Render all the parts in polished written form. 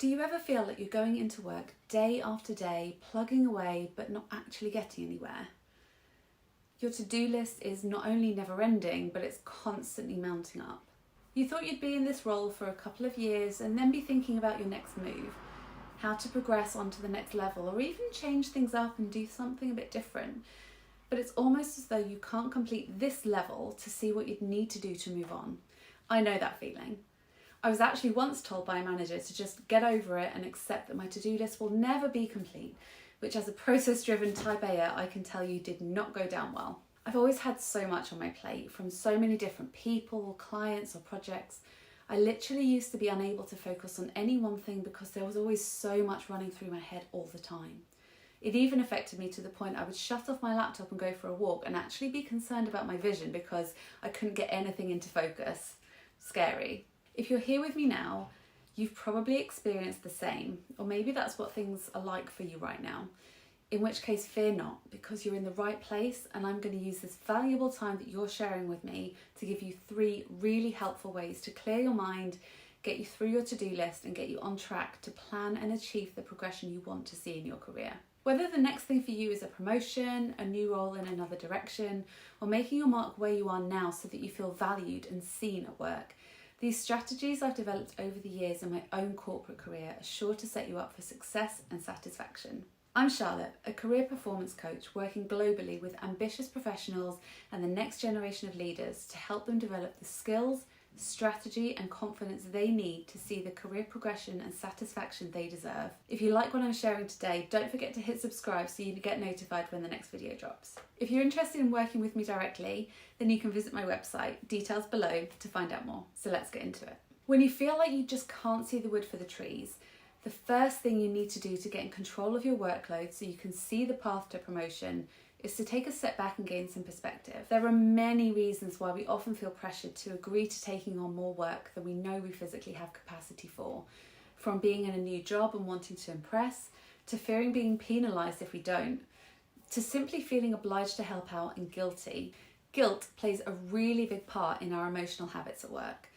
Do you ever feel like you're going into work day after day, plugging away, but not actually getting anywhere? Your to-do list is not only never ending, but it's constantly mounting up. You thought you'd be in this role for a couple of years and then be thinking about your next move, how to progress onto the next level, or even change things up and do something a bit different. But it's almost as though you can't complete this level to see what you'd need to do to move on. I know that feeling. I was actually once told by a manager to just get over it and accept that my to-do list will never be complete, which as a process-driven type A, I can tell you did not go down well. I've always had so much on my plate, from so many different people, clients or projects. I literally used to be unable to focus on any one thing because there was always so much running through my head all the time. It even affected me to the point I would shut off my laptop and go for a walk and actually be concerned about my vision because I couldn't get anything into focus. Scary. If you're here with me now, you've probably experienced the same, or maybe that's what things are like for you right now. In which case, fear not, because you're in the right place, and I'm going to use this valuable time that you're sharing with me to give you 3 really helpful ways to clear your mind, get you through your to-do list, and get you on track to plan and achieve the progression you want to see in your career. Whether the next thing for you is a promotion, a new role in another direction, or making your mark where you are now so that you feel valued and seen at work, these strategies I've developed over the years in my own corporate career are sure to set you up for success and satisfaction. I'm Charlotte, a career performance coach working globally with ambitious professionals and the next generation of leaders to help them develop the skills, strategy and confidence they need to see the career progression and satisfaction they deserve. If you like what I'm sharing today, don't forget to hit subscribe so you get notified when the next video drops. If you're interested in working with me directly, then you can visit my website, details below, to find out more. So let's get into it. When you feel like you just can't see the wood for the trees, the first thing you need to do to get in control of your workload so you can see the path to promotion is to take a step back and gain some perspective. There are many reasons why we often feel pressured to agree to taking on more work than we know we physically have capacity for. From being in a new job and wanting to impress, to fearing being penalised if we don't, to simply feeling obliged to help out and guilty. Guilt plays a really big part in our emotional habits at work.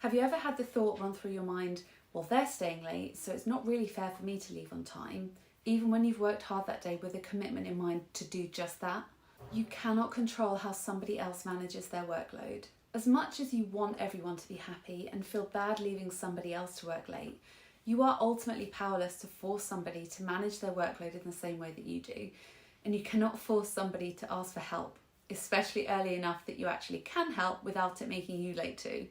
Have you ever had the thought run through your mind, well, they're staying late, so it's not really fair for me to leave on time, even when you've worked hard that day with a commitment in mind to do just that? You cannot control how somebody else manages their workload. As much as you want everyone to be happy and feel bad leaving somebody else to work late, you are ultimately powerless to force somebody to manage their workload in the same way that you do. And you cannot force somebody to ask for help, especially early enough that you actually can help without it making you late too.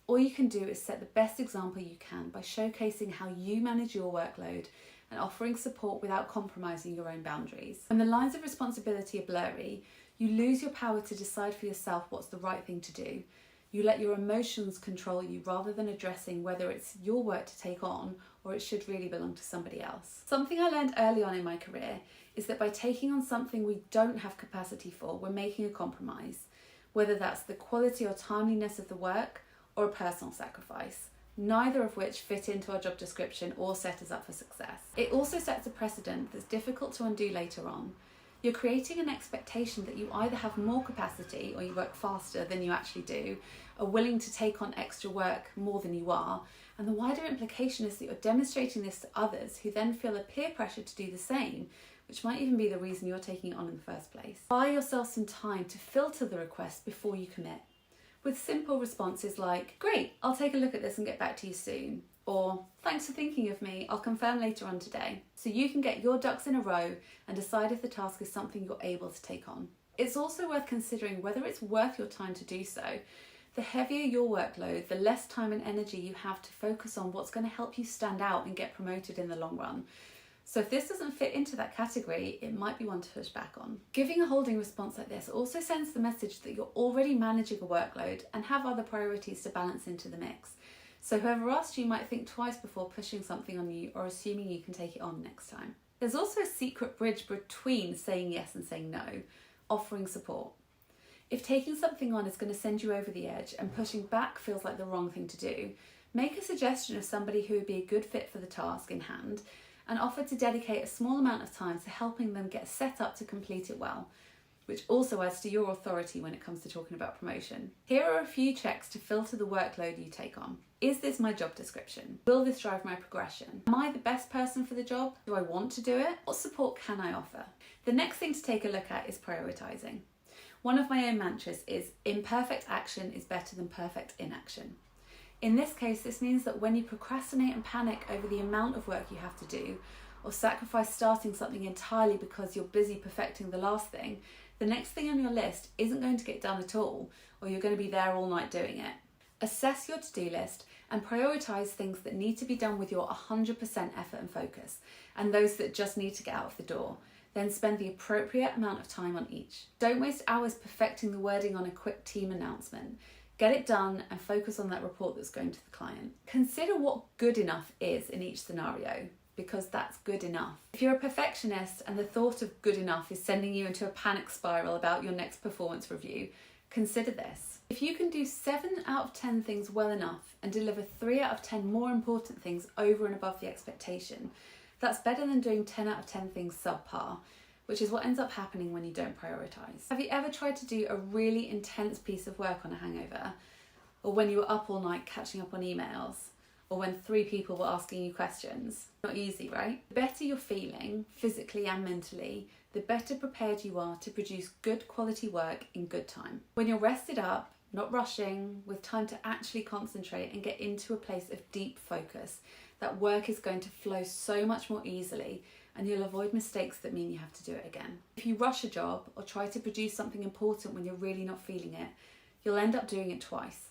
All you can do is set the best example you can by showcasing how you manage your workload and offering support without compromising your own boundaries. When the lines of responsibility are blurry, you lose your power to decide for yourself what's the right thing to do. You let your emotions control you rather than addressing whether it's your work to take on or it should really belong to somebody else. Something I learned early on in my career is that by taking on something we don't have capacity for, we're making a compromise, whether that's the quality or timeliness of the work or a personal sacrifice, neither of which fit into our job description or set us up for success. It also sets a precedent that's difficult to undo later on. You're creating an expectation that you either have more capacity or you work faster than you actually do, are willing to take on extra work more than you are, and the wider implication is that you're demonstrating this to others who then feel a peer pressure to do the same, which might even be the reason you're taking it on in the first place. Buy yourself some time to filter the request before you commit, with simple responses like, great, I'll take a look at this and get back to you soon, or thanks for thinking of me, I'll confirm later on today, so you can get your ducks in a row and decide if the task is something you're able to take on. It's also worth considering whether it's worth your time to do so. The heavier your workload, the less time and energy you have to focus on what's going to help you stand out and get promoted in the long run. So if this doesn't fit into that category, it might be one to push back on. Giving a holding response like this also sends the message that you're already managing a workload and have other priorities to balance into the mix. So whoever asked you might think twice before pushing something on you or assuming you can take it on next time. There's also a secret bridge between saying yes and saying no, offering support. If taking something on is going to send you over the edge and pushing back feels like the wrong thing to do, make a suggestion of somebody who would be a good fit for the task in hand and offer to dedicate a small amount of time to helping them get set up to complete it well. which also adds to your authority when it comes to talking about promotion. Here are a few checks to filter the workload you take on. Is this my job description? Will this drive my progression? Am I the best person for the job? Do I want to do it? What support can I offer? The next thing to take a look at is prioritising. One of my own mantras is imperfect action is better than perfect inaction. In this case, this means that when you procrastinate and panic over the amount of work you have to do, or sacrifice starting something entirely because you're busy perfecting the last thing, the next thing on your list isn't going to get done at all, or you're going to be there all night doing it. Assess your to-do list and prioritise things that need to be done with your 100% effort and focus, and those that just need to get out of the door. Then spend the appropriate amount of time on each. Don't waste hours perfecting the wording on a quick team announcement. Get it done and focus on that report that's going to the client. Consider what good enough is in each scenario, because that's good enough. If you're a perfectionist and the thought of good enough is sending you into a panic spiral about your next performance review, consider this. If you can do 7 out of 10 things well enough and deliver 3 out of 10 more important things over and above the expectation, that's better than doing 10 out of 10 things subpar, which is what ends up happening when you don't prioritise. Have you ever tried to do a really intense piece of work on a hangover? Or when you were up all night catching up on emails? Or when 3 people were asking you questions? Not easy, right? The better you're feeling, physically and mentally, the better prepared you are to produce good quality work in good time. When you're rested up, not rushing, with time to actually concentrate and get into a place of deep focus, that work is going to flow so much more easily, and you'll avoid mistakes that mean you have to do it again. If you rush a job or try to produce something important when you're really not feeling it, you'll end up doing it twice.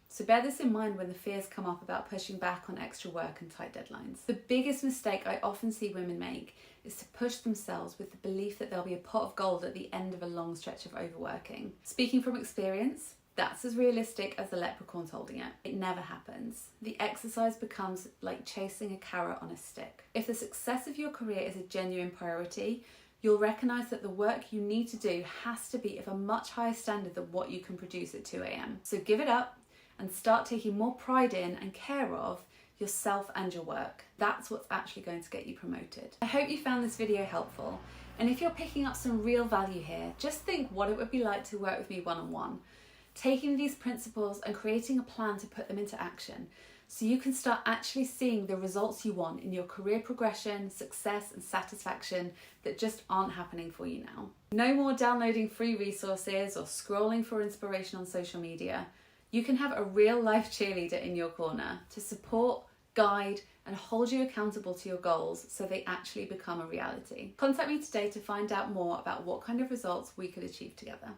So bear this in mind when the fears come up about pushing back on extra work and tight deadlines. The biggest mistake I often see women make is to push themselves with the belief that there'll be a pot of gold at the end of a long stretch of overworking. Speaking from experience, that's as realistic as the leprechaun's holding it. It never happens. The exercise becomes like chasing a carrot on a stick. If the success of your career is a genuine priority, you'll recognise that the work you need to do has to be of a much higher standard than what you can produce at 2 a.m. So give it up and start taking more pride in and care of yourself and your work. That's what's actually going to get you promoted. I hope you found this video helpful, and if you're picking up some real value here, just think what it would be like to work with me one-on-one, taking these principles and creating a plan to put them into action so you can start actually seeing the results you want in your career progression, success and satisfaction that just aren't happening for you now. No more downloading free resources or scrolling for inspiration on social media. You can have a real life cheerleader in your corner to support, guide and hold you accountable to your goals so they actually become a reality. Contact me today to find out more about what kind of results we could achieve together.